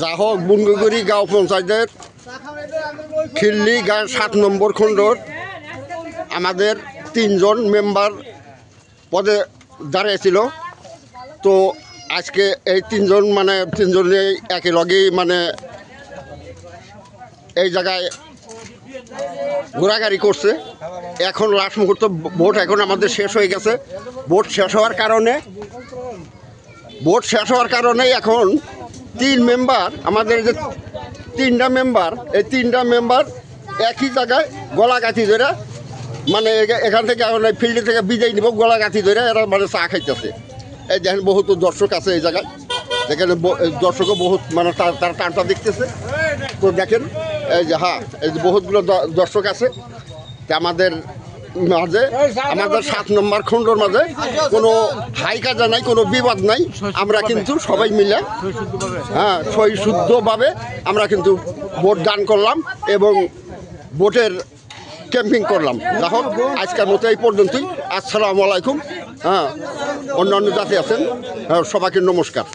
যা হোক বুনগুগুড়ি গাঁও পঞ্চায়েতের খিল্লি গাঁ 7 নম্বর খণ্ডর আমাদের 3 জন মেম্বার পদে দাঁড়িয়েছিল। তো আজকে এই 3 জন মানে 3 জনেই একই লগেই মানে এই জায়গায় ঘোরাঘুরি করছে। এখন লাস্ট মুহূর্ত ভোট এখন আমাদের শেষ হয়ে গেছে। ভোট শেষ হওয়ার কারণে এখন 3 মেম্বার আমাদের যে 3টা মেম্বার এই 3টা মেম্বার একই জায়গায় গলাগাথি ধরে মানে এখান থেকে ফিল্ড থেকে বিদায় নিব গলাগাথি ধরে এরা মানে চা খাইতেছে। এই দেখেন বহুত দর্শক আছে এই জায়গায়, যেখানে দর্শকও বহুত মানে তার টানটা দেখতেছে। তো দেখেন এই যে এই যে বহুতগুলো দর্শক আছে। আমাদের মাঝে আমাদের 7 নম্বর খণ্ডর মাঝে কোনো হাই কাজা নাই, কোনো বিবাদ নাই। আমরা কিন্তু সবাই মিলে সহিশুদ্ধভাবে আমরা কিন্তু ভোট দান করলাম এবং ভোটের ক্যাম্পিং করলাম। দেখো আজকের মতো এই পর্যন্তই। আসসালামু আলাইকুম। অন্যান্য জাতি আছেন, সবাইকে নমস্কার।